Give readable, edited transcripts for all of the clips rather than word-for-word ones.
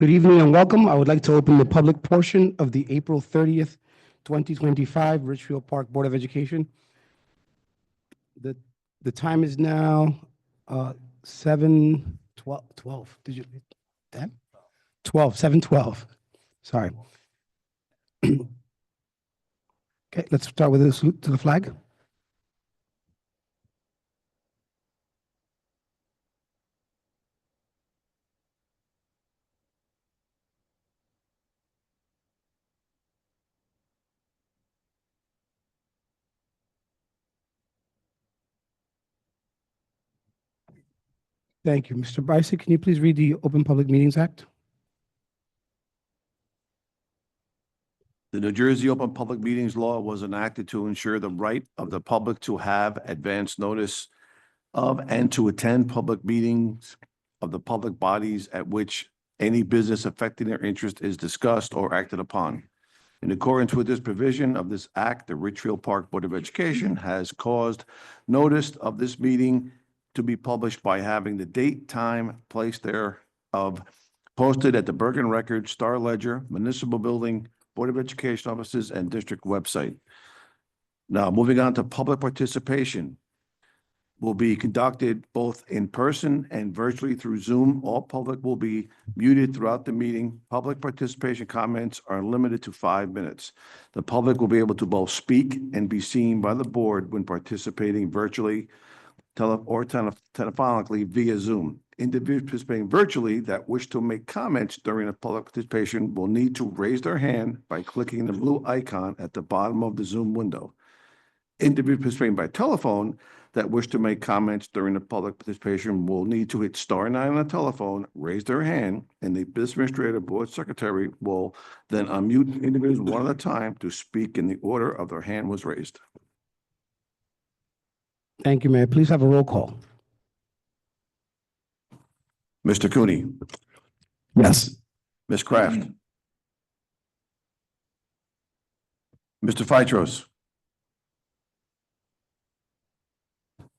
Good evening and welcome. I would like to open the public portion of the April 30th, 2025 Richfield Park Board of Education. The time is now 7:12. Did you 10? 12, 7:12. Sorry. Okay, let's start with a salute to the flag. Thank you. Mr. Bryce, can you please read the Open Public Meetings Act? The New Jersey Open Public Meetings Law was enacted to ensure the right of the public to have advance notice of and to attend public meetings of the public bodies at which any business affecting their interest is discussed or acted upon. In accordance with this provision of this act, the Richfield Park Board of Education has caused notice of this meeting to be published by having the date, time, place thereof posted at the Bergen Record, Star Ledger, Municipal Building, Board of Education offices, and district website. Now, moving on to public participation will be conducted both in person and virtually through Zoom. All public will be muted throughout the meeting. Public participation comments are limited to 5 minutes. The public will be able to both speak and be seen by the board when participating virtually telephonically via Zoom. Individuals participating virtually that wish to make comments during a public participation will need to raise their hand by clicking the blue icon at the bottom of the Zoom window. Individuals participating by telephone that wish to make comments during the public participation will need to hit *9 on the telephone, raise their hand, and the business administrator board secretary will then unmute individuals one at a time to speak in the order of their hand was raised. Thank you, Mayor. Please have a roll call. Mr. Cooney. Yes. Ms. Kraft. Mr. Feitros.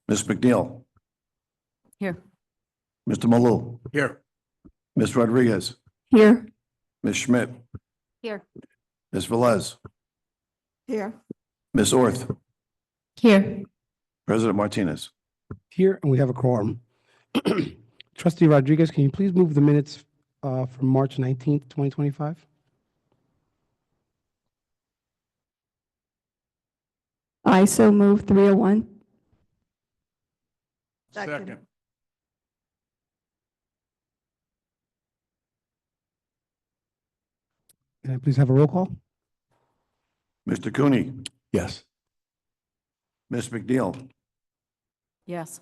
Ms. McNeil. Here. Mr. Malou. Here. Ms. Rodriguez. Here. Ms. Schmidt. Here. Ms. Velez. Here. Ms. Orth. Here. President Martinez. Here, and we have a quorum. Trustee Rodriguez, can you please move the minutes from March 19th, 2025? I so move 301. Second. Can I please have a roll call? Mr. Cooney. Yes. Ms. McNeil. Yes.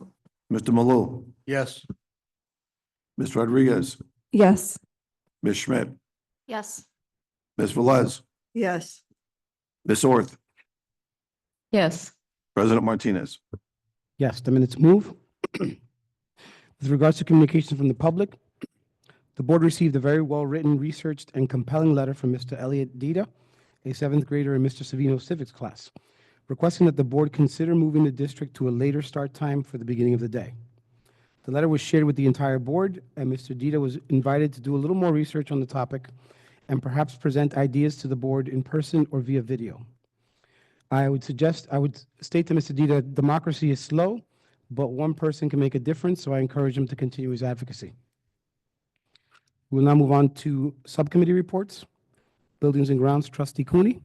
Mr. Malou. Yes. Ms. Rodriguez. Yes. Ms. Schmidt. Yes. Ms. Velez. Yes. Ms. Orth. Yes. President Martinez. Yes, the minutes move. With regards to communication from the public, the board received a very well-written, researched, and compelling letter from Mr. Elliot Dita, a 7th grader in Mr. Savino's civics class, requesting that the board consider moving the district to a later start time for the beginning of the day. The letter was shared with the entire board, and Mr. Dita was invited to do a little more research on the topic and perhaps present ideas to the board in person or via video. I would state to Mr. Dita, democracy is slow, but one person can make a difference, so I encourage him to continue his advocacy. We'll now move on to subcommittee reports. Buildings and Grounds, Trustee Cooney.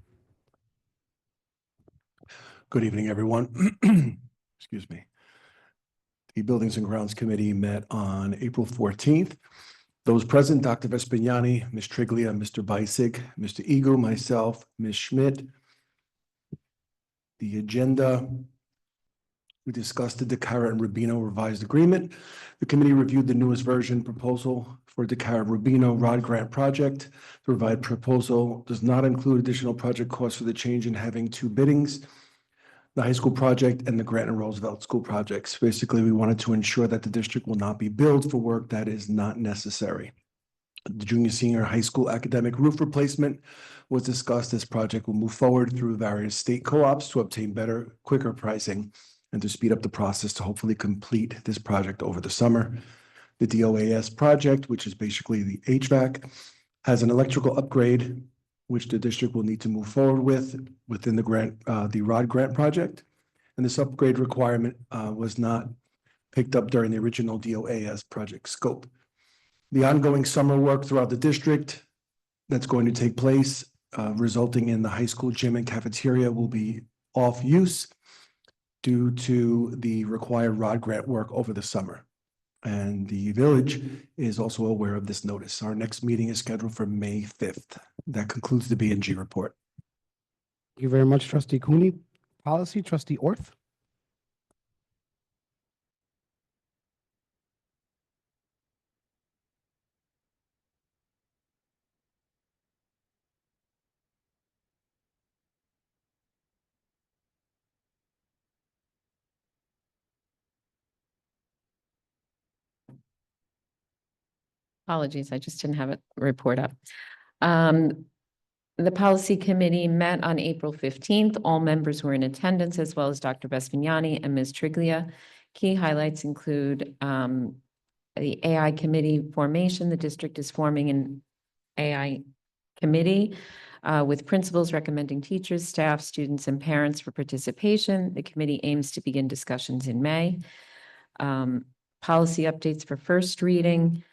Good evening, everyone. Excuse me. The Buildings and Grounds Committee met on April 14th. Those present, Dr. Vespignani, Ms. Triglia, Mr. Beisig, Mr. Eager, myself, Ms. Schmidt. The agenda, we discussed the DeCara and Rubino revised agreement. The committee reviewed the newest version proposal for DeCara Rubino Rod Grant project. The revised proposal does not include additional project costs for the change in having 2 biddings, the high school project and the Grant and Roosevelt school projects. Basically, we wanted to ensure that the district will not be billed for work that is not necessary. The junior senior high school academic roof replacement was discussed. This project will move forward through various state co-ops to obtain better, quicker pricing and to speed up the process to hopefully complete this project over the summer. The DOAS project, which is basically the HVAC, has an electrical upgrade, which the district will need to move forward with within the grant, the ROD grant project. And this upgrade requirement was not picked up during the original DOAS project scope. The ongoing summer work throughout the district that's going to take place, resulting in the high school gym and cafeteria will be off use due to the required ROD grant work over the summer. And the village is also aware of this notice. Our next meeting is scheduled for May 5th. That concludes the B&G report. Thank you very much, Trustee Cooney. Policy, Trustee Orth. Apologies, I just didn't have a report up. The policy committee met on April 15th. All members were in attendance, as well as Dr. Vespignani and Ms. Triglia. Key highlights include the AI committee formation. The district is forming an AI committee with principals recommending teachers, staff, students, and parents for participation. The committee aims to begin discussions in May. Policy updates for first reading.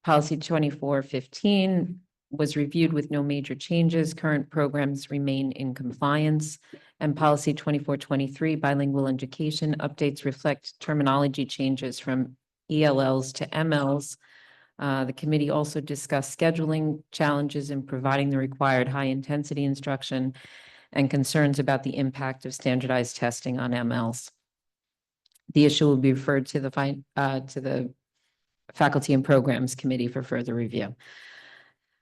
Policy 2415 was reviewed with no major changes. Current programs remain in compliance. And policy 2423, bilingual education updates reflect terminology changes from ELLs to MLs. The committee also discussed scheduling challenges in providing the required high-intensity instruction and concerns about the impact of standardized testing on MLs. The issue will be referred to the Faculty and Programs Committee for further review.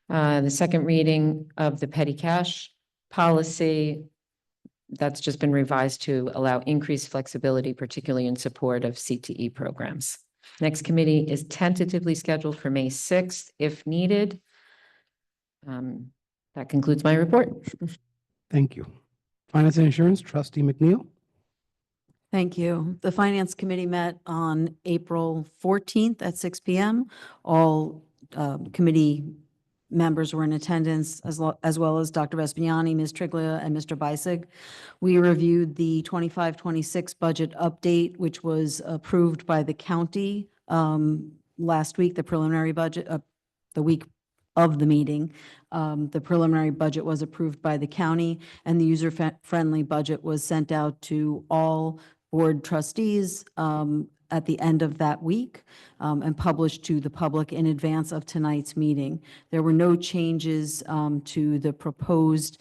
The second reading of the petty cash policy, that's just been revised to allow increased flexibility, particularly in support of CTE programs. Next committee is tentatively scheduled for May 6th, if needed. That concludes my report. Thank you. Finance and Insurance, Trustee McNeil. Thank you. The Finance Committee met on April 14th at 6 p.m. All committee members were in attendance, as well as Dr. Vespignani, Ms. Triglia, and Mr. Bisig. We reviewed the 25-26 budget update, which was approved by the county last week, the preliminary budget, the week of the meeting. The preliminary budget was approved by the county, and the user-friendly budget was sent out to all board trustees at the end of that week and published to the public in advance of tonight's meeting. There were no changes to the proposed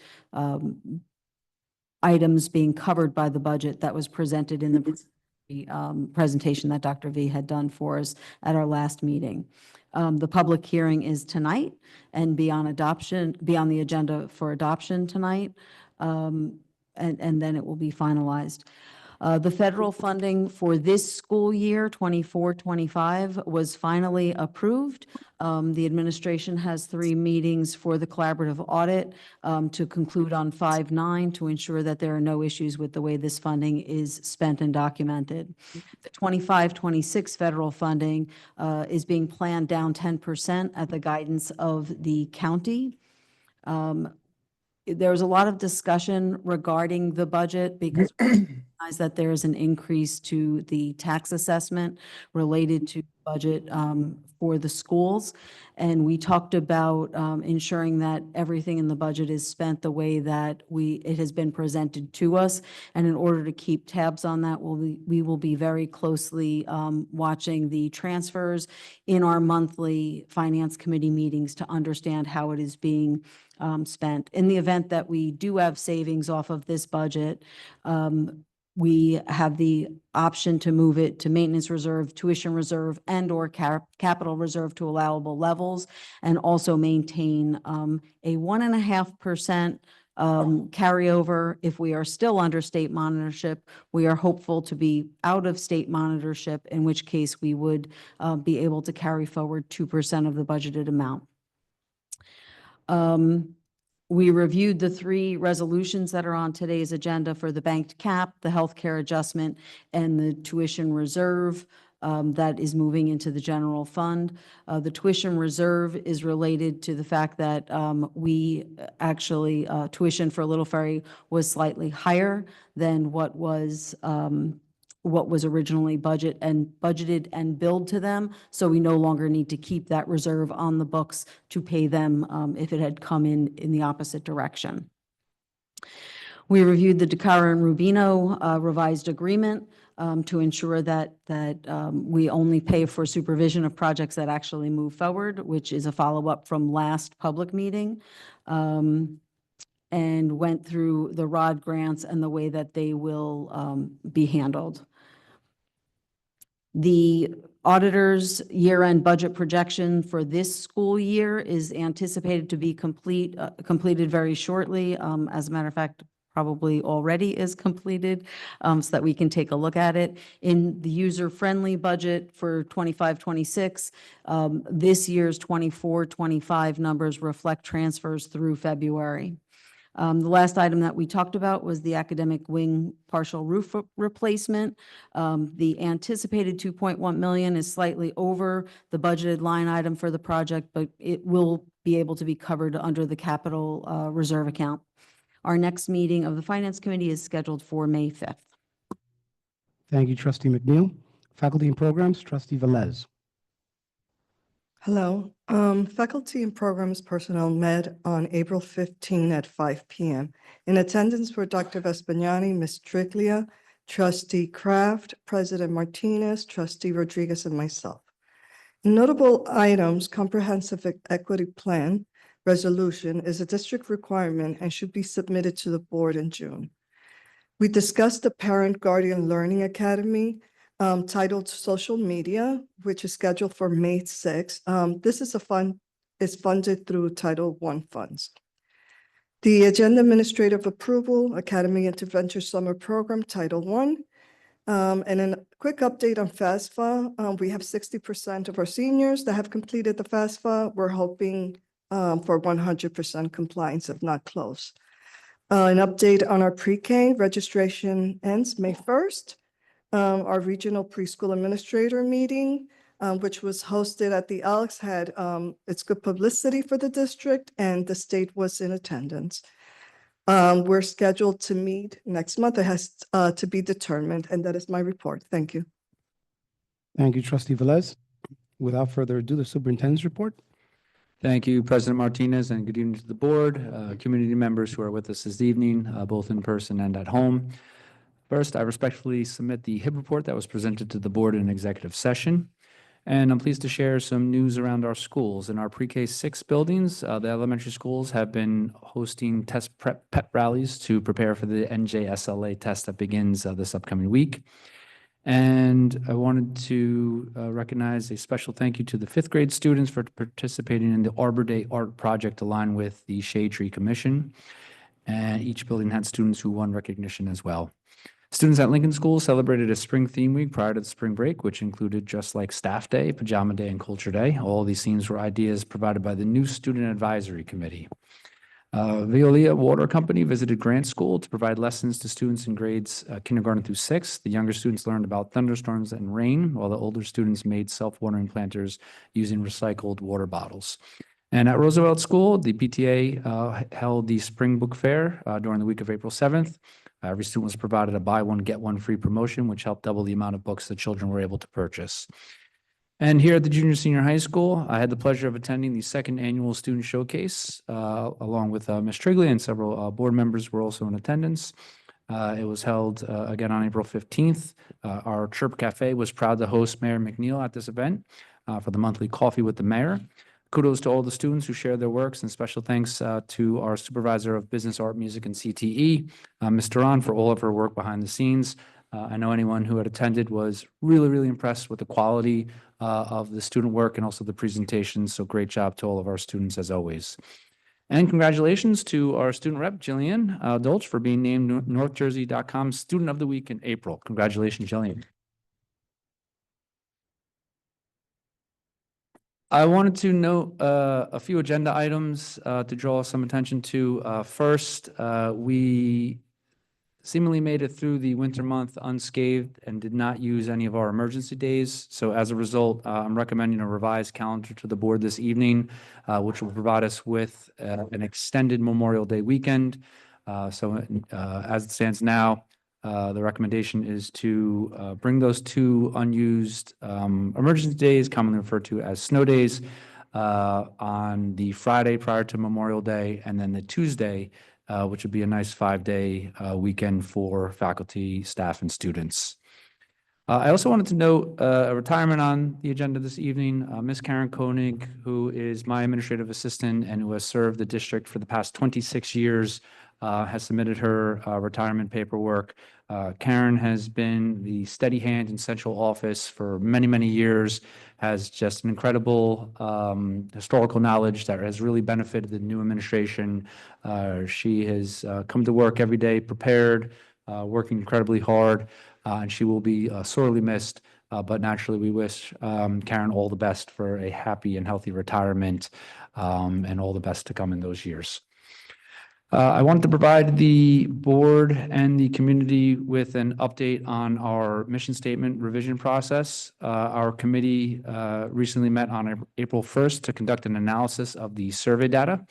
items being covered by the budget that was presented in the presentation that Dr. V had done for us at our last meeting. The public hearing is tonight and be on the agenda for adoption tonight, and then it will be finalized. The federal funding for this school year, 24-25, was finally approved. The administration has 3 meetings for the collaborative audit to conclude on 5/9 to ensure that there are no issues with the way this funding is spent and documented. The 25-26 federal funding is being planned down 10% at the guidance of the county. There was a lot of discussion regarding the budget because we recognize that there is an increase to the tax assessment related to budget for the schools. And we talked about ensuring that everything in the budget is spent the way that it has been presented to us. And in order to keep tabs on that, we will be very closely watching the transfers in our monthly finance committee meetings to understand how it is being spent. In the event that we do have savings off of this budget, we have the option to move it to maintenance reserve, tuition reserve, and/or capital reserve to allowable levels, and also maintain a 1.5% carryover if we are still under state monitorship. We are hopeful to be out of state monitorship, in which case we would be able to carry forward 2% of the budgeted amount. We reviewed the 3 resolutions that are on today's agenda for the banked cap, the healthcare adjustment, and the tuition reserve. that is moving into the general fund. The tuition reserve is related to the fact that we actually, tuition for Little Ferry was slightly higher than what was originally budgeted and billed to them. So we no longer need to keep that reserve on the books to pay them if it had come in the opposite direction. We reviewed the DeCara and Rubino revised agreement to ensure that we only pay for supervision of projects that actually move forward, which is a follow-up from last public meeting, and went through the ROD grants and the way that they will be handled. The auditor's year-end budget projection for this school year is anticipated to be completed very shortly. As a matter of fact, probably already is completed, so that we can take a look at it. In the user-friendly budget for 25-26, this year's 24-25 numbers reflect transfers through February. The last item that we talked about was the academic wing partial roof replacement. The anticipated 2.1 million is slightly over the budgeted line item for the project, but it will be able to be covered under the capital reserve account. Our next meeting of the Finance Committee is scheduled for May 5th. Thank you, Trustee McNeil. Faculty and Programs, Trustee Velez. Hello. Faculty and Programs personnel met on April 15 at 5 p.m. In attendance were Dr. Vespignani, Ms. Triglia, Trustee Kraft, President Martinez, Trustee Rodriguez, and myself. Notable items: comprehensive equity plan resolution is a district requirement and should be submitted to the board in June. We discussed the Parent Guardian Learning Academy titled Social Media, which is scheduled for May 6th. This is funded through Title I funds. The agenda administrative approval, Academy Intervention Summer Program, Title I. And a quick update on FAFSA. We have 60% of our seniors that have completed the FAFSA. We're hoping for 100% compliance, if not close. An update on our pre-K registration ends May 1st. Our regional preschool administrator meeting, which was hosted at the Alex, had its good publicity for the district, and the state was in attendance. We're scheduled to meet next month. It has to be determined, and that is my report. Thank you. Thank you, Trustee Velez. Without further ado, the Superintendent's report. Thank you, President Martinez, and good evening to the board, community members who are with us this evening, both in person and at home. First, I respectfully submit the HIB report that was presented to the board in executive session. And I'm pleased to share some news around our schools. In our pre-K 6 buildings, the elementary schools have been hosting test prep pep rallies to prepare for the NJSLA test that begins this upcoming week. And I wanted to recognize a special thank you to the 5th grade students for participating in the Arbor Day art project aligned with the Shade Tree Commission. And each building had students who won recognition as well. Students at Lincoln School celebrated a spring theme week prior to the spring break, which included Just Like Staff Day, Pajama Day, and Culture Day. All these themes were ideas provided by the new Student Advisory Committee. Veolia Water Company visited Grant School to provide lessons to students in grades kindergarten through 6th. The younger students learned about thunderstorms and rain, while the older students made self-watering planters using recycled water bottles. And at Roosevelt School, the PTA held the Spring Book Fair during the week of April 7th. Every student was provided a buy one, get one free promotion, which helped double the amount of books the children were able to purchase. And here at the junior senior high school, I had the pleasure of attending the 2nd annual student showcase, along with Ms. Triglia, and several board members were also in attendance. It was held again on April 15th. Our Chirp Cafe was proud to host Mayor McNeil at this event for the monthly Coffee with the Mayor. Kudos to all the students who shared their works, and special thanks to our Supervisor of Business, Art, Music, and CTE, Ms. Duran, for all of her work behind the scenes. I know anyone who had attended was really, really impressed with the quality of the student work and also the presentations, so great job to all of our students as always. And congratulations to our student rep, Jillian Dolch, for being named NorthJersey.com Student of the Week in April. Congratulations, Jillian. I wanted to note a few agenda items to draw some attention to. First, we seemingly made it through the winter month unscathed and did not use any of our emergency days. So as a result, I'm recommending a revised calendar to the board this evening, which will provide us with an extended Memorial Day weekend. As it stands now, the recommendation is to bring those two unused emergency days, commonly referred to as snow days, on the Friday prior to Memorial Day, and then the Tuesday, which would be a nice 5-day weekend for faculty, staff, and students. I also wanted to note a retirement on the agenda this evening. Ms. Karen Koenig, who is my administrative assistant and who has served the district for the past 26 years, has submitted her retirement paperwork. Karen has been the steady hand in central office for many, many years, has just an incredible historical knowledge that has really benefited the new administration. She has come to work every day prepared, working incredibly hard, and she will be sorely missed. But naturally, we wish Karen all the best for a happy and healthy retirement, and all the best to come in those years. I wanted to provide the board and the community with an update on our mission statement revision process. Our committee recently met on April 1st to conduct an analysis of the survey data.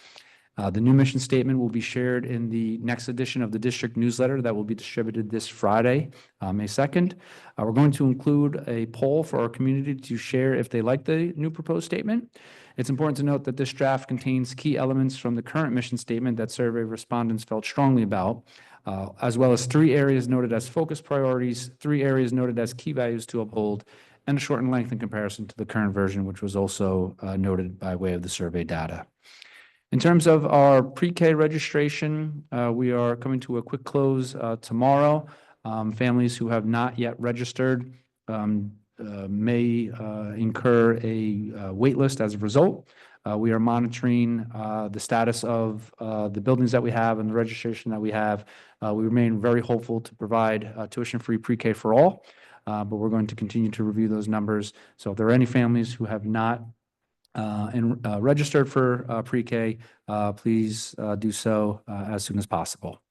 The new mission statement will be shared in the next edition of the district newsletter that will be distributed this Friday, May 2nd. We're going to include a poll for our community to share if they like the new proposed statement. It's important to note that this draft contains key elements from the current mission statement that survey respondents felt strongly about, as well as 3 areas noted as focus priorities, 3 areas noted as key values to uphold, and a shortened length in comparison to the current version, which was also noted by way of the survey data. In terms of our pre-K registration, we are coming to a quick close tomorrow. Families who have not yet registered may incur a wait list as a result. We are monitoring the status of the buildings that we have and the registration that we have. We remain very hopeful to provide tuition-free pre-K for all, but we're going to continue to review those numbers. So if there are any families who have not registered for pre-K, please do so as soon as possible.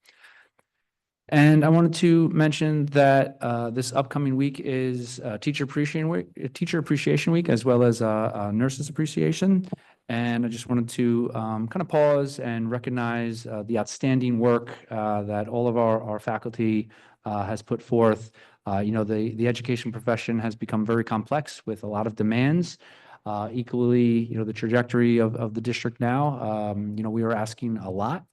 And I wanted to mention that this upcoming week is Teacher Appreciation Week, as well as Nurses Appreciation. And I just wanted to kind of pause and recognize the outstanding work that all of our faculty has put forth. The education profession has become very complex with a lot of demands. Equally, the trajectory of the district now, we are asking a lot,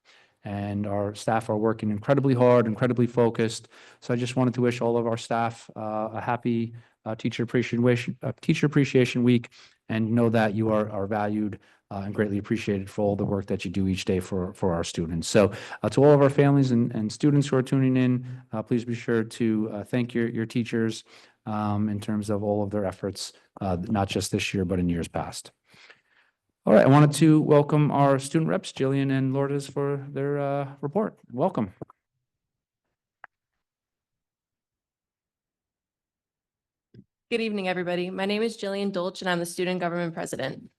and our staff are working incredibly hard, incredibly focused. So I just wanted to wish all of our staff a happy Teacher Appreciation Week, and know that you are valued and greatly appreciated for all the work that you do each day for our students. So to all of our families and students who are tuning in, please be sure to thank your teachers in terms of all of their efforts, not just this year, but in years past. All right, I wanted to welcome our student reps, Jillian and Lourdes, for their report. Welcome. Good evening, everybody. My name is Jillian Dolch, and I'm the Student Government President.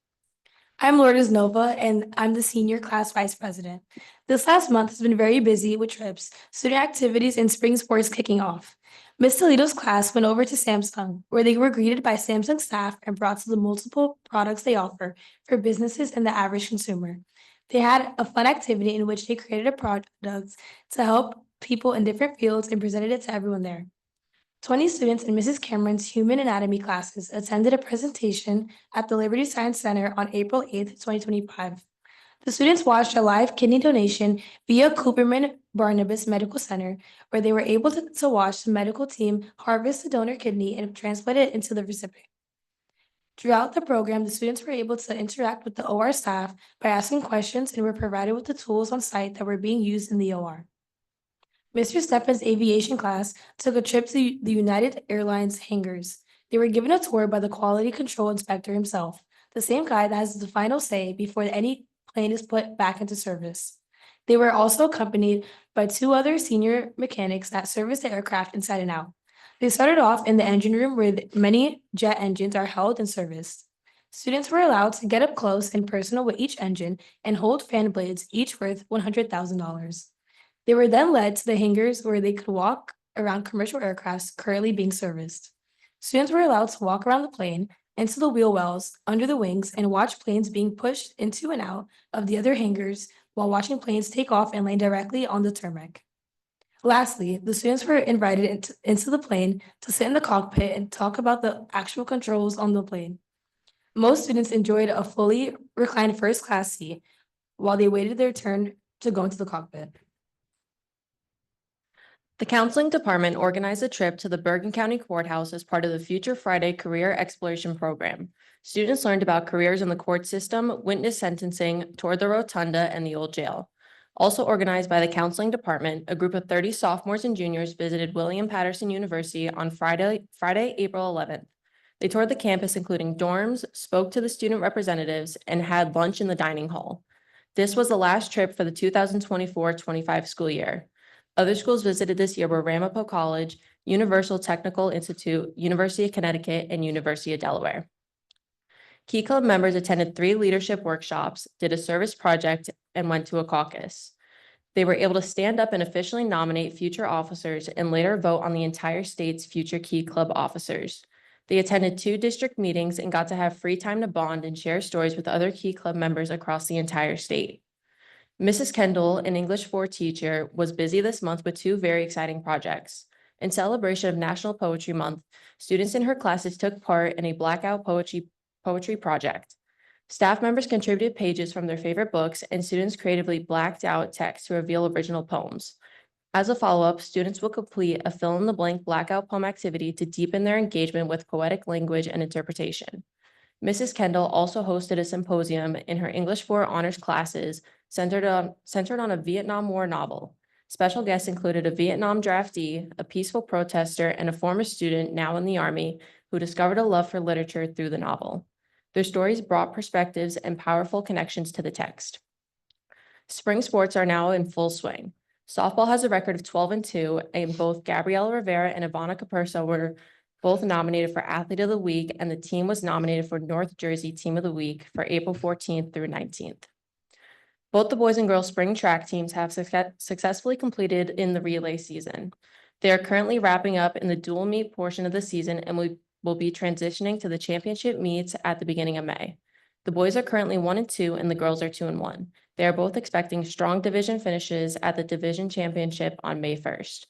I'm Lourdes Nova, and I'm the Senior Class Vice President. This last month has been very busy with trips, student activities, and spring sports kicking off. Ms. Toledo's class went over to Samsung, where they were greeted by Samsung staff and brought to the multiple products they offer for businesses and the average consumer. They had a fun activity in which they created a product to help people in different fields and presented it to everyone there. 20 students in Mrs. Cameron's Human Anatomy classes attended a presentation at the Liberty Science Center on April 8th, 2025. The students watched a live kidney donation via Cooperman Barnabas Medical Center, where they were able to watch the medical team harvest the donor kidney and transplant it into the recipient. Throughout the program, the students were able to interact with the OR staff by asking questions and were provided with the tools on site that were being used in the OR. Mr. Stephan's aviation class took a trip to the United Airlines hangars. They were given a tour by the quality control inspector himself, the same guy that has the final say before any plane is put back into service. They were also accompanied by 2 other senior mechanics that service the aircraft inside and out. They started off in the engine room where many jet engines are held and serviced. Students were allowed to get up close and personal with each engine and hold fan blades, each worth $100,000. They were then led to the hangars where they could walk around commercial aircrafts currently being serviced. Students were allowed to walk around the plane, into the wheel wells, under the wings, and watch planes being pushed into and out of the other hangars while watching planes take off and land directly on the tarmac. Lastly, the students were invited into the plane to sit in the cockpit and talk about the actual controls on the plane. Most students enjoyed a fully reclined first class seat while they waited their turn to go into the cockpit. The counseling department organized a trip to the Bergen County Courthouse as part of the Future Friday Career Exploration Program. Students learned about careers in the court system, witness sentencing, toured the rotunda, and the old jail. Also organized by the counseling department, a group of 30 sophomores and juniors visited William Patterson University on Friday, April 11th. They toured the campus, including dorms, spoke to the student representatives, and had lunch in the dining hall. This was the last trip for the 2024-25 school year. Other schools visited this year were Ramapo College, Universal Technical Institute, University of Connecticut, and University of Delaware. Key Club members attended 3 leadership workshops, did a service project, and went to a caucus. They were able to stand up and officially nominate future officers and later vote on the entire state's future Key Club officers. They attended 2 district meetings and got to have free time to bond and share stories with other Key Club members across the entire state. Mrs. Kendall, an English 4 teacher, was busy this month with 2 very exciting projects. In celebration of National Poetry Month, students in her classes took part in a blackout poetry project. Staff members contributed pages from their favorite books, and students creatively blacked out text to reveal original poems. As a follow-up, students will complete a fill-in-the-blank blackout poem activity to deepen their engagement with poetic language and interpretation. Mrs. Kendall also hosted a symposium in her English 4 honors classes centered on a Vietnam War novel. Special guests included a Vietnam draftee, a peaceful protester, and a former student now in the Army who discovered a love for literature through the novel. Their stories brought perspectives and powerful connections to the text. Spring sports are now in full swing. Softball has a record of 12-2, and both Gabriela Rivera and Ivana Caperso were both nominated for Athlete of the Week, and the team was nominated for North Jersey Team of the Week for April 14th through 19th. Both the boys and girls spring track teams have successfully completed in the relay season. They are currently wrapping up in the dual meet portion of the season and will be transitioning to the championship meets at the beginning of May. The boys are currently 1-2 and the girls are 2-1. They are both expecting strong division finishes at the division championship on May 1st.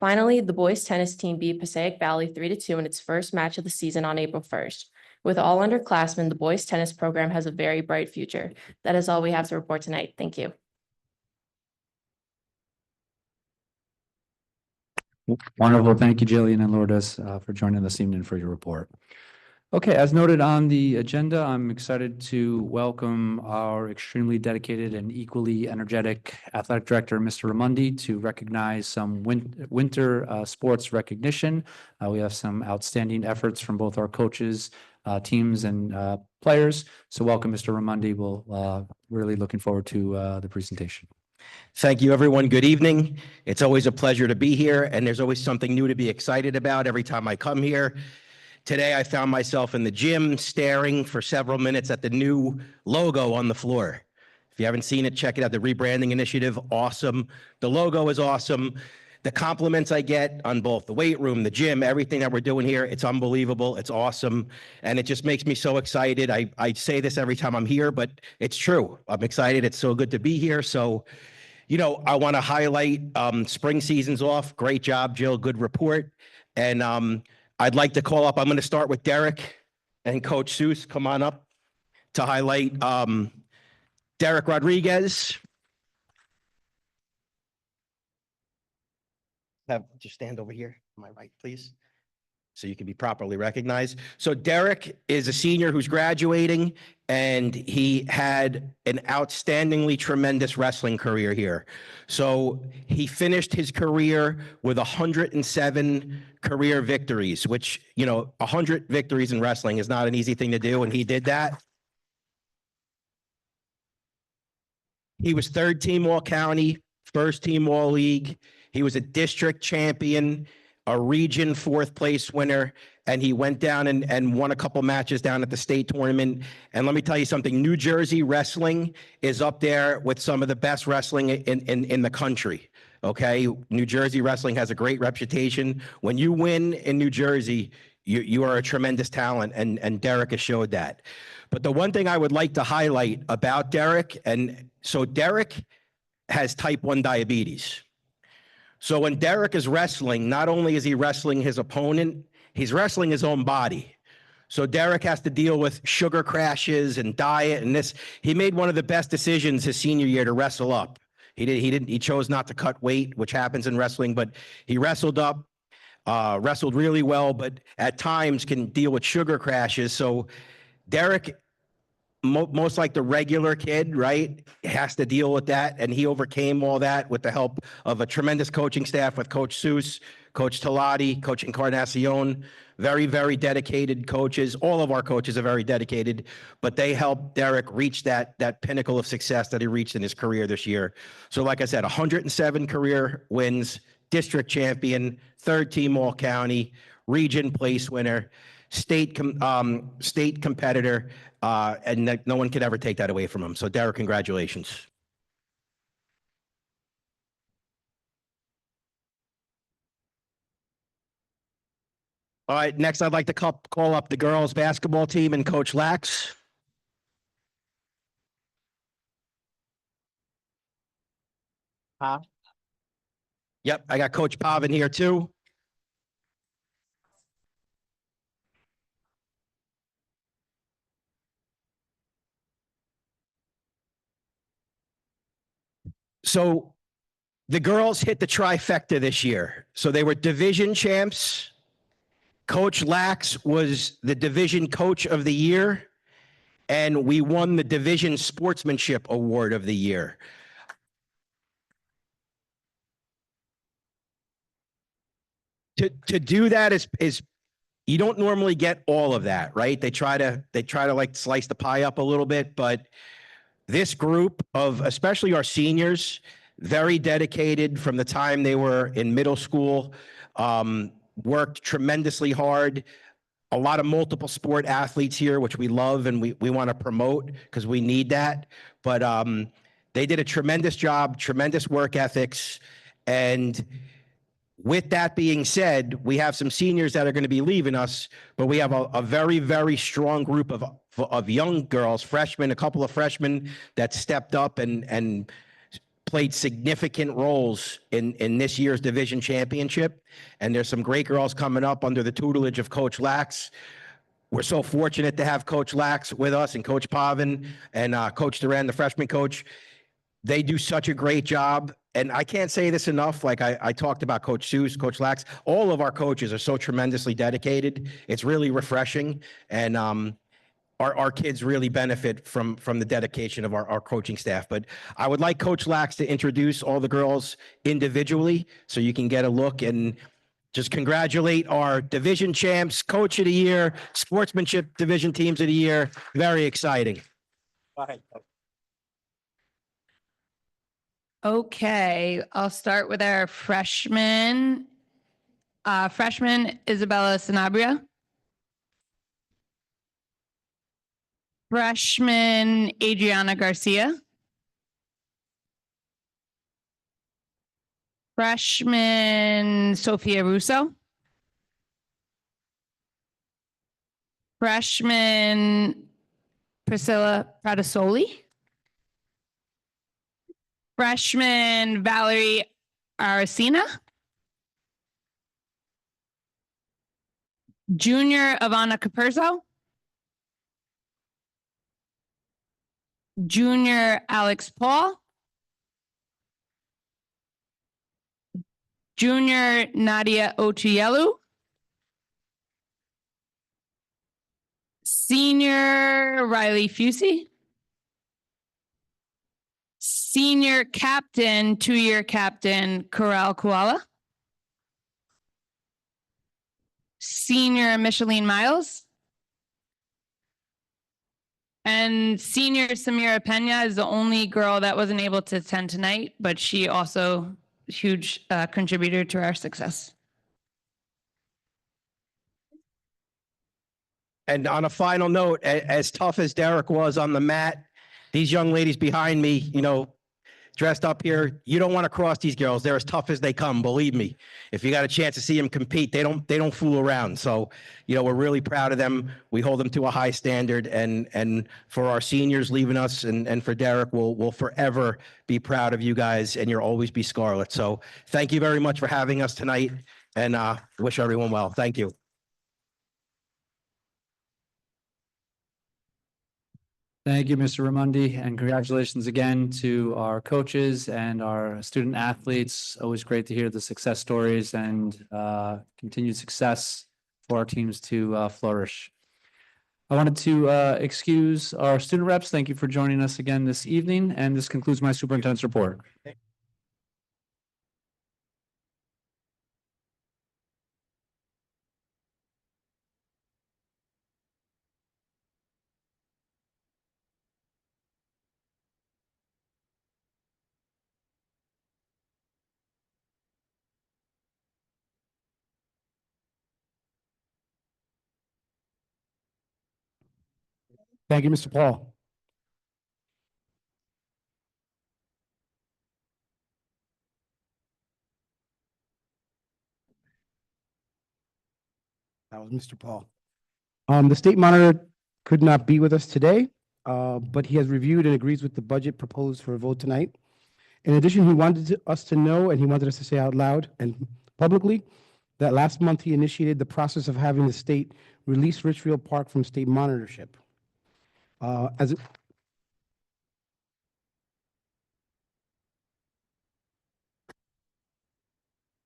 Finally, the boys tennis team beat Passaic Valley 3-2 in its first match of the season on April 1st. With all underclassmen, the boys tennis program has a very bright future. That is all we have to report tonight. Thank you. Wonderful. Thank you, Jillian and Lourdes, for joining this evening for your report. Okay, as noted on the agenda, I'm excited to welcome our extremely dedicated and equally energetic athletic director, Mr. Ramundi, to recognize some winter sports recognition. We have some outstanding efforts from both our coaches, teams, and players. So welcome, Mr. Ramundi. We'll really looking forward to the presentation. Thank you, everyone. Good evening. It's always a pleasure to be here, and there's always something new to be excited about every time I come here. Today, I found myself in the gym staring for several minutes at the new logo on the floor. If you haven't seen it, check it out. The rebranding initiative, awesome. The logo is awesome. The compliments I get on both the weight room, the gym, everything that we're doing here, it's unbelievable. It's awesome. And it just makes me so excited. I say this every time I'm here, but it's true. I'm excited. It's so good to be here. So, you know, I want to highlight spring season's off. Great job, Jill. Good report. And I'd like to call up, I'm going to start with Derek and Coach Seuss. Come on up to highlight Derek Rodriguez. Just stand over here on my right, please, so you can be properly recognized. So Derek is a senior who's graduating, and he had an outstandingly tremendous wrestling career here. So he finished his career with 107 career victories, which, you know, 100 victories in wrestling is not an easy thing to do, and he did that. He was 3rd team All-County, 1st team All-League. He was a district champion a region fourth place winner, and he went down and won a couple matches down at the state tournament. And let me tell you something, New Jersey wrestling is up there with some of the best wrestling in the country. Okay, New Jersey wrestling has a great reputation. When you win in New Jersey, you are a tremendous talent, and Derek has showed that. But the one thing I would like to highlight about Derek, and so Derek has type 1 diabetes. So when Derek is wrestling, not only is he wrestling his opponent, he's wrestling his own body. So Derek has to deal with sugar crashes and diet and this. He made one of the best decisions his senior year to wrestle up. He chose not to cut weight, which happens in wrestling, but he wrestled up, wrestled really well, but at times can deal with sugar crashes. So Derek, most like the regular kid, right, has to deal with that. And he overcame all that with the help of a tremendous coaching staff with Coach Seuss, Coach Talati, Coach Encarnacion, very, very dedicated coaches. All of our coaches are very dedicated, but they helped Derek reach that pinnacle of success that he reached in his career this year. So like I said, 107 career wins, district champion, third team all county, region place winner, state competitor, and no one could ever take that away from him. So Derek, congratulations. All right, next I'd like to call up the girls basketball team and Coach Lax. Yep, I got Coach Pavin here too. So the girls hit the trifecta this year. So they were division champs. Coach Lax was the division coach of the year, and we won the division sportsmanship award of the year. To do that is you don't normally get all of that, right? They try to like slice the pie up a little bit, but this group of, especially our seniors, very dedicated from the time they were in middle school, worked tremendously hard. A lot of multiple sport athletes here, which we love and we want to promote because we need that. But they did a tremendous job, tremendous work ethics. And with that being said, we have some seniors that are going to be leaving us, but we have a very, very strong group of young girls, freshmen, a couple of freshmen that stepped up and played significant roles in this year's division championship. And there's some great girls coming up under the tutelage of Coach Lax. We're so fortunate to have Coach Lax with us and Coach Pavin and Coach Duran, the freshman coach. They do such a great job. And I can't say this enough. Like I talked about Coach Seuss, Coach Lax, all of our coaches are so tremendously dedicated. It's really refreshing. And our kids really benefit from the dedication of our coaching staff. But I would like Coach Lax to introduce all the girls individually so you can get a look and just congratulate our division champs, coach of the year, sportsmanship division teams of the year. Very exciting. Go ahead. Okay, I'll start with our freshman. Freshman Isabella Sanabria. Freshman Adriana Garcia. Freshman Sophia Russo. Freshman Priscilla Pradisoli. Freshman Valerie Aracena. Junior Ivana Capurzo. Junior Alex Paul. Junior Nadia Ochielu. Senior Riley Fusey. Senior captain, 2-year captain, Corral Koala. Senior Micheline Miles. And senior Samira Pena is the only girl that wasn't able to attend tonight, but she also huge contributor to our success. And on a final note, as tough as Derek was on the mat, these young ladies behind me, dressed up here, you don't want to cross these girls. They're as tough as they come, believe me. If you got a chance to see them compete, they don't fool around. So, we're really proud of them. We hold them to a high standard, and for our seniors leaving us and for Derek, we'll forever be proud of you guys, and you'll always be Scarlet. So thank you very much for having us tonight, and wish everyone well. Thank you. Thank you, Mr. Ramundi, and congratulations again to our coaches and our student athletes. Always great to hear the success stories and continued success for our teams to flourish. I wanted to excuse our student reps. Thank you for joining us again this evening, and this concludes my superintendent's report. Thank you, Mr. Paul. That was Mr. Paul. The state monitor could not be with us today, but he has reviewed and agrees with the budget proposed for a vote tonight. In addition, he wanted us to know, and he wanted us to say out loud and publicly, that last month he initiated the process of having the state release Richfield Park from state monitorship.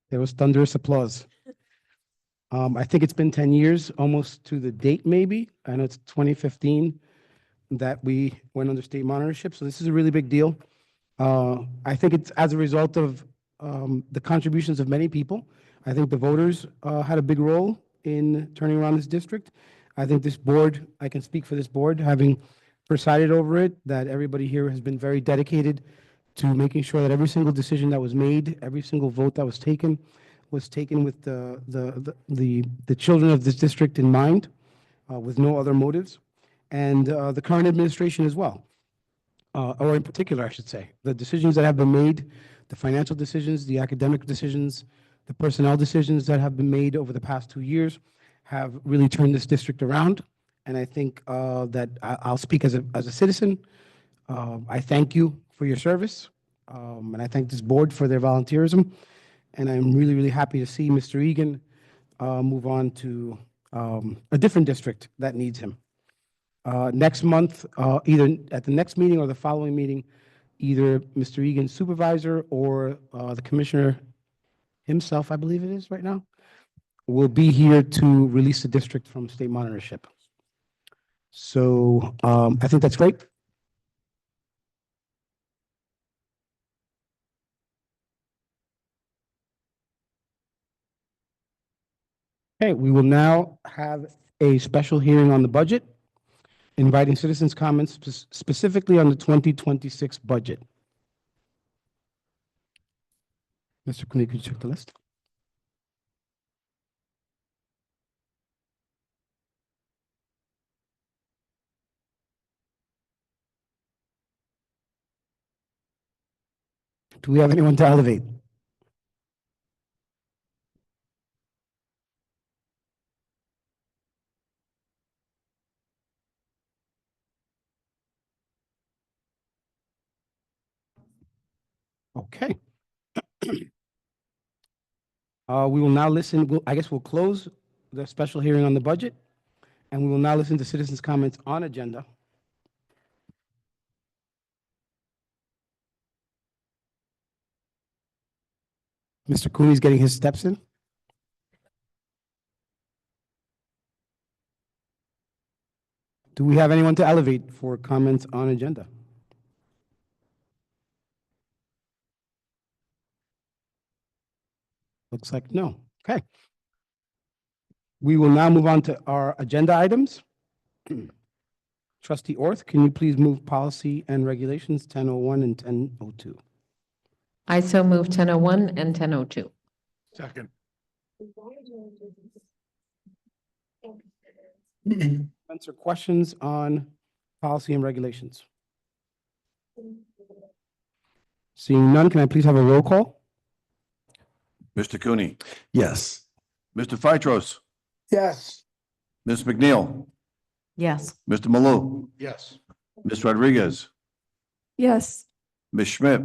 There was thunderous applause. I think it's been 10 years, almost to the date maybe. I know it's 2015 that we went under state monitorship, so this is a really big deal. I think it's as a result of the contributions of many people. I think the voters had a big role in turning around this district. I think this board, I can speak for this board, having presided over it, that everybody here has been very dedicated to making sure that every single decision that was made, every single vote that was taken with the children of this district in mind, with no other motives, and the current administration as well, or in particular, I should say. The decisions that have been made, the financial decisions, the academic decisions, the personnel decisions that have been made over the past 2 years have really turned this district around. And I think that I'll speak as a citizen. I thank you for your service, and I thank this board for their volunteerism. And I'm really, really happy to see Mr. Egan move on to a different district that needs him. Next month, either at the next meeting or the following meeting, either Mr. Egan's supervisor or the commissioner himself, I believe it is right now, will be here to release the district from state monitorship. So I think that's great. Okay, we will now have a special hearing on the budget, inviting citizens' comments specifically on the 2026 budget. Mr. Cooney, could you check the list? Do we have anyone to elevate? Okay. We will now listen, I guess we'll close the special hearing on the budget, and we will now listen to citizens' comments on agenda. Mr. Cooney's getting his steps in. Do we have anyone to elevate for comments on agenda? Looks like no. Okay. We will now move on to our agenda items. Trustee Orth, can you please move policy and regulations 1001 and 1002? I so move 1001 and 1002. Second. Comments or questions on policy and regulations? Seeing none, can I please have a roll call? Mr. Cooney, Yes. Mr. Phytros, Yes. Ms. McNeil, Yes. Mr. Malou, Yes. Ms. Rodriguez, Yes. Ms. Schmidt,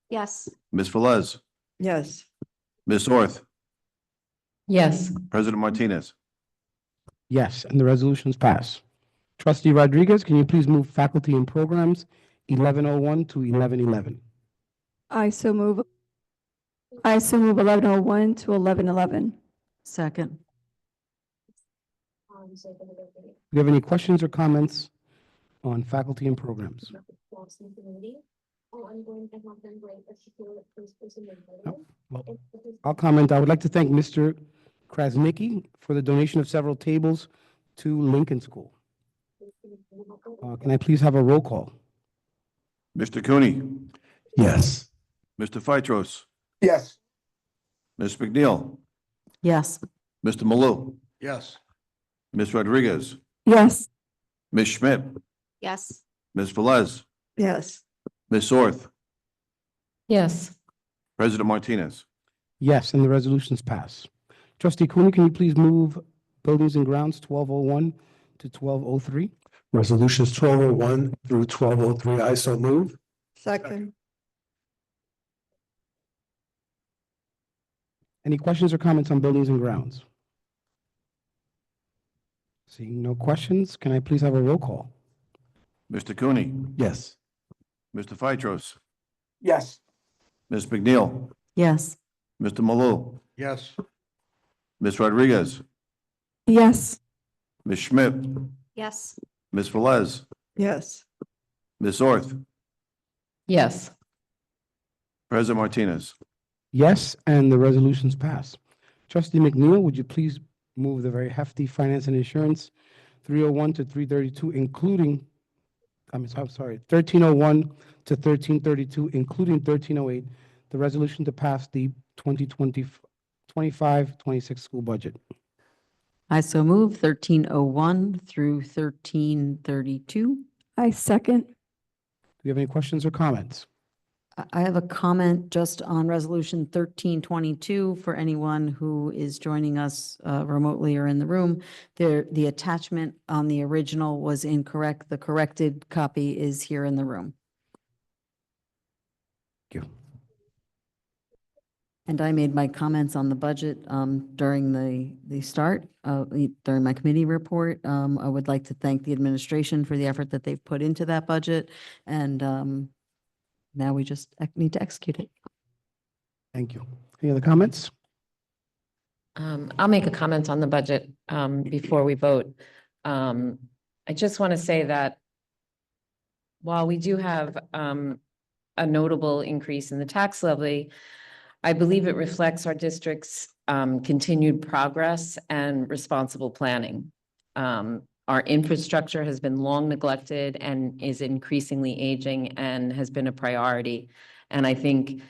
Yes. Ms. Velez, yes, Ms. Orth, Yes. President Martinez. Yes, and the resolutions pass. Trustee Rodriguez, can you please move faculty and programs 1101 to 1111? I so move 1101 to 1111. Second. Do you have any questions or comments on faculty and programs? Well, I'll comment. I would like to thank Mr. Krasnicki for the donation of several tables to Lincoln School. Can I please have a roll call? Mr. Cooney, Yes. Mr. Phytros, Yes. Ms. McNeil, Yes. Mr. Malou, Yes. Ms. Rodriguez, Yes. Ms. Schmidt, Yes. Ms. Velez, yes, Ms. Orth, Yes. President Martinez. Yes, and the resolutions pass. Trustee Cooney, can you please move buildings and grounds 1201 to 1203? Resolutions 1201 through 1203. I so move. second, Any questions or comments on buildings and grounds? Seeing no questions, can I please have a roll call? Mr. Cooney, Yes. Mr. Phytros, Yes. Ms. McNeil, Yes. Mr. Malou, Yes. Ms. Rodriguez, Yes. Ms. Schmidt, Yes. Ms. Velez, yes, Ms. Orth, Yes. President Martinez. Yes, and the resolutions pass. Trustee McNeil, would you please move the very hefty finance and insurance 301 to 332, including, I'm sorry, 1301 to 1332, including 1308, the resolution to pass the 2025-26 school budget. I so move 1301 through 1332. I second. Do you have any questions or comments? I have a comment just on resolution 1322 for anyone who is joining us remotely or in the room. The attachment on the original was incorrect. The corrected copy is here in the room. Thank you. And I made my comments on the budget during the start, during my committee report. I would like to thank the administration for the effort that they've put into that budget. And now we just need to execute it. Thank you. Any other comments? I'll make a comment on the budget before we vote. I just want to say that while we do have a notable increase in the tax levy, I believe it reflects our district's continued progress and responsible planning. Our infrastructure has been long neglected and is increasingly aging and has been a priority. And I think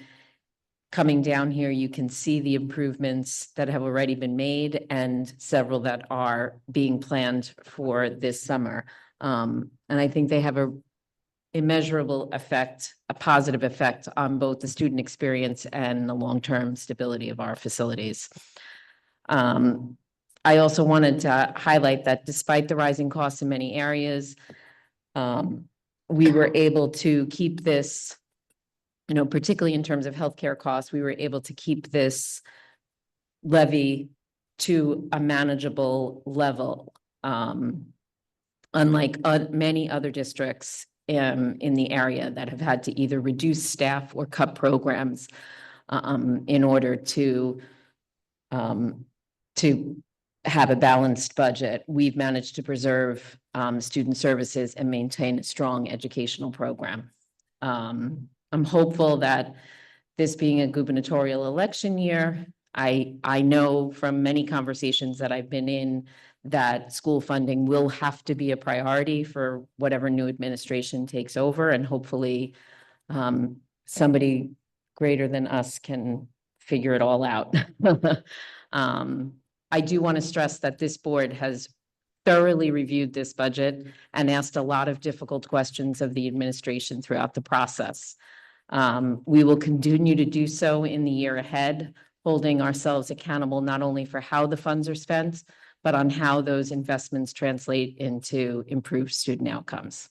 coming down here, you can see the improvements that have already been made and several that are being planned for this summer. And I think they have a immeasurable effect, a positive effect on both the student experience and the long-term stability of our facilities. I also wanted to highlight that despite the rising costs in many areas, we were able to keep this, particularly in terms of healthcare costs, we were able to keep this levy to a manageable level. Unlike many other districts in the area that have had to either reduce staff or cut programs in order to have a balanced budget, we've managed to preserve student services and maintain a strong educational program. I'm hopeful that this being a gubernatorial election year, I know from many conversations that I've been in that school funding will have to be a priority for whatever new administration takes over, and hopefully somebody greater than us can figure it all out. I do want to stress that this board has thoroughly reviewed this budget and asked a lot of difficult questions of the administration throughout the process. We will continue to do so in the year ahead, holding ourselves accountable not only for how the funds are spent, but on how those investments translate into improved student outcomes.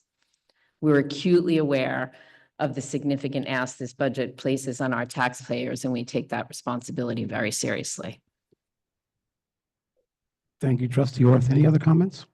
We're acutely aware of the significant ask this budget places on our taxpayers, and we take that responsibility very seriously. Thank you, Trustee Orth. Any other comments?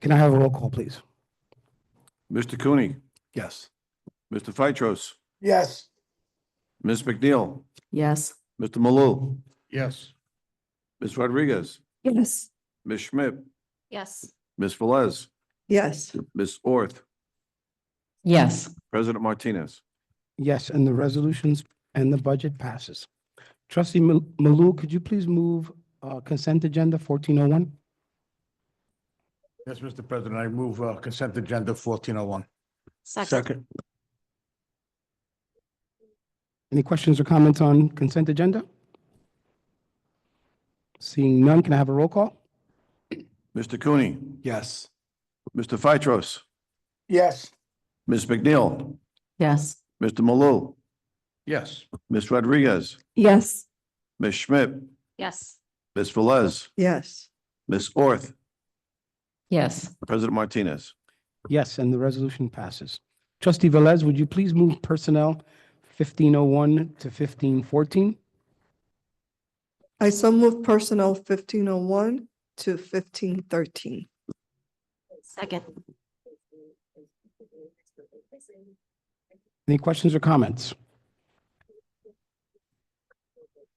Can I have a roll call, please? Mr. Cooney, Yes. Mr. Phytros, Yes. Ms. McNeil, Yes. Mr. Malou, Yes. Ms. Rodriguez, Yes. Ms. Schmidt, Yes. Ms. Velez, Yes. Ms. Orth, Yes. President Martinez. Yes, and the resolutions and the budget passes. Trustee Malou, could you please move consent agenda 1401? Yes, Mr. President, I move consent agenda 1401. Second. Any questions or comments on consent agenda? Seeing none, can I have a roll call? Mr. Cooney, Yes. Mr. Phytros, Yes. Ms. McNeil, Yes. Mr. Malou, Yes. Ms. Rodriguez, Yes. Ms. Schmidt, Yes. Ms. Velez, Yes. Ms. Orth, Yes. President Martinez. Yes, and the resolution passes. Trustee Velez, would you please move personnel 1501 to 1514? I so move personnel 1501 to 1513. Second. Any questions or comments?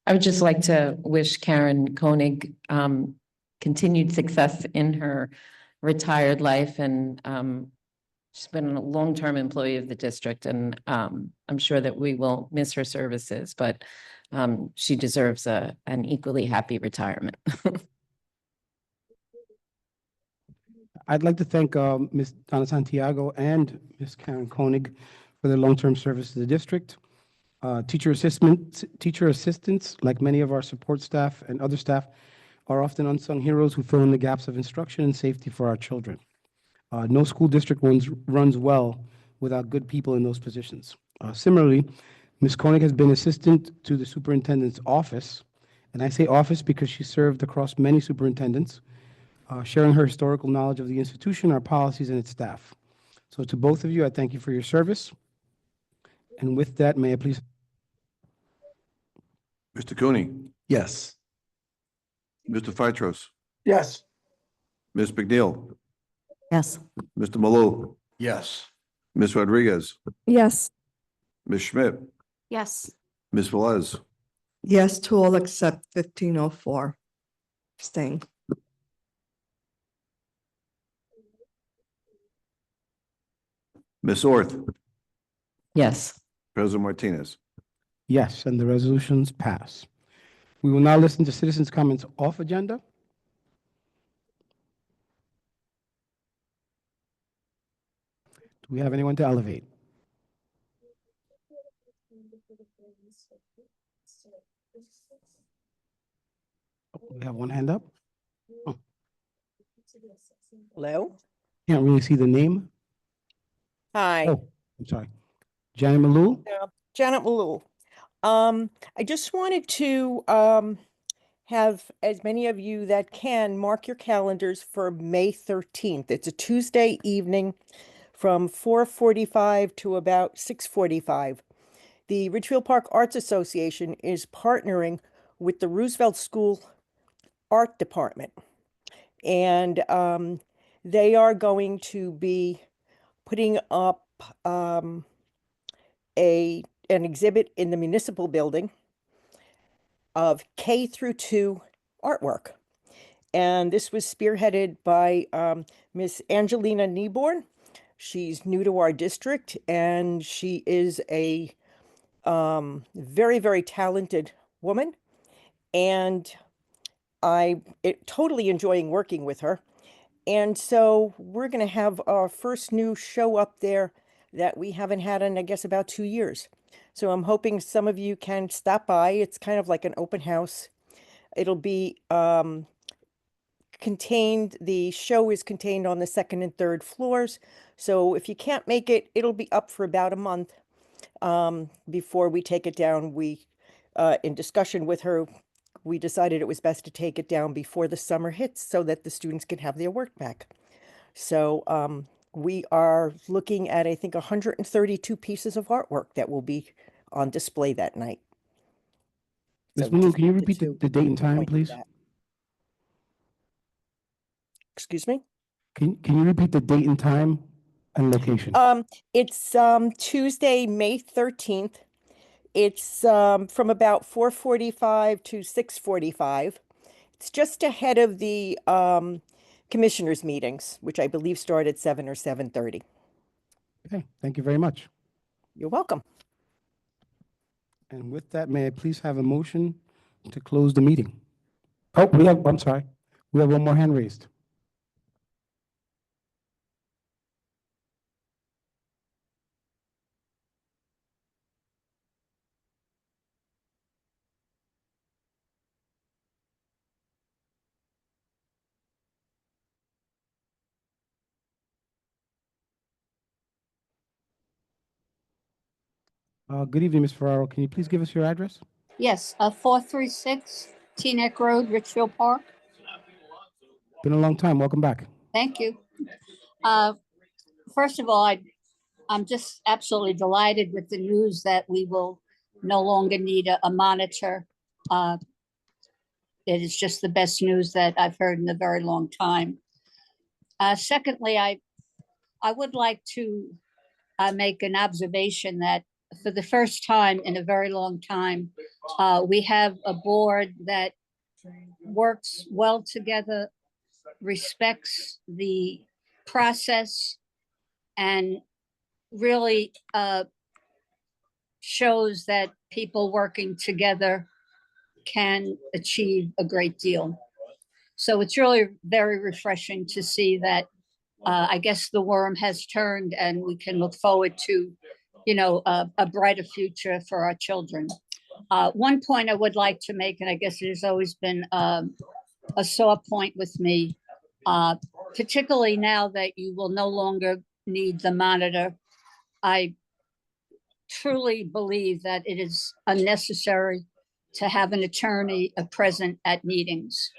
I would just like to wish Karen Koenig continued success in her retired life, and she's been a long-term employee of the district, and I'm sure that we will miss her services, but she deserves an equally happy retirement. I'd like to thank Ms. Donna Santiago and Ms. Karen Koenig for their long-term service to the district. Teacher assistants, like many of our support staff and other staff, are often unsung heroes who fill in the gaps of instruction and safety for our children. No school district runs well without good people in those positions. Similarly, Ms. Koenig has been assistant to the superintendent's office, and I say office because she served across many superintendents, sharing her historical knowledge of the institution, our policies, and its staff. So to both of you, I thank you for your service. And with that, may I please? Mr. Cooney, Yes. Mr. Phytros, Yes. Ms. McNeil, Yes. Mr. Malou, Yes. Ms. Rodriguez, Yes. Ms. Schmidt, Yes. Ms. Velez, Yes to all except 1504. Abstain. Ms. Orth, Yes. President Martinez. Yes, and the resolutions pass. We will now listen to citizens' comments off agenda. Do we have anyone to elevate? Oh, we have one hand up. Hello? Can't really see the name. Hi, Oh, I'm sorry. Janet Malou? Janet Malou. I just wanted to have as many of you that can mark your calendars for May 13th. It's a Tuesday evening from 4:45 to about 6:45. The Ridgefield Park Arts Association is partnering with the Roosevelt School Art Department. And they are going to be putting up an exhibit in the municipal building of K through 2 artwork. And this was spearheaded by Miss Angelina Nieborn. She's new to our district, and she is a very, very talented woman, and totally enjoying working with her. And so we're going to have our first new show up there that we haven't had in, I guess, about 2 years. So I'm hoping some of you can stop by. It's kind of like an open house. It'll be the show is contained on the second and third floors. So if you can't make it, it'll be up for about a month before we take it down. In discussion with her, we decided it was best to take it down before the summer hits so that the students can have their work back. So we are looking at, I think, 132 pieces of artwork that will be on display that night. Ms. So Malou, just can you wanted repeat to the date and time, point to please? that. Excuse me? Can you repeat the date and time and location? It's Tuesday, May 13th. It's from about 4:45 to 6:45. It's just ahead of the commissioners' meetings, which I believe start at 7 or 7:30. Okay, thank you very much. You're welcome. And with that, may I please have a motion to close the meeting? Oh, I'm sorry. We have one more hand raised. Good evening, Ms. Ferraro. Can you please give us your address? Yes, 436 Teaneck Road, Richfield Park. Been a long time. Welcome back. Thank you. First of all, I'm just absolutely delighted with the news that we will no longer need a monitor. It is just the best news that I've heard in a very long time. Secondly, I would like to make an observation that for the first time in a very long time, we have a board that works well together, respects the process, and really shows that people working together can achieve a great deal. So it's really very refreshing to see that I guess the worm has turned and we can look forward to, a brighter future for our children. One point I would like to make, and I guess it has always been a sore point with me, particularly now that you will no longer need the monitor. I truly believe that it is unnecessary to have an attorney present at meetings.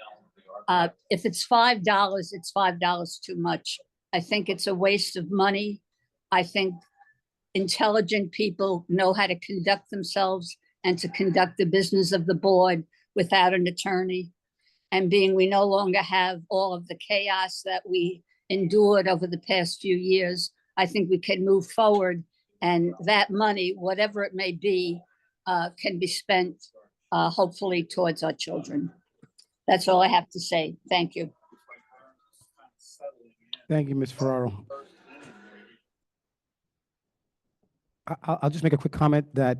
If it's $5, it's $5 too much. I think it's a waste of money. I think intelligent people know how to conduct themselves and to conduct the business of the board without an attorney. And being we no longer have all of the chaos that we endured over the past few years, I think we can move forward, and that money, whatever it may be, can be spent hopefully towards our children. That's all I have to say. Thank you. Thank you, Ms. Ferraro. I'll just make a quick comment that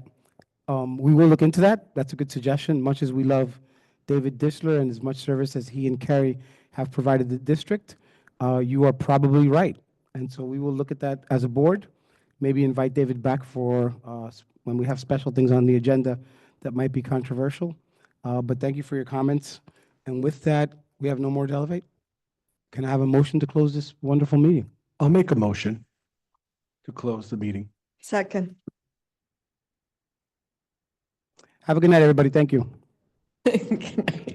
we will look into that. That's a good suggestion. Much as we love David Dishler and as much service as he and Carrie have provided the district, you are probably right. And so we will look at that as a board, maybe invite David back for when we have special things on the agenda that might be controversial. But thank you for your comments. And with that, we have no more to elevate. Can I have a motion to close this wonderful meeting? I'll make a motion to close the meeting. Second. Have a good night, everybody. Thank you. Good night.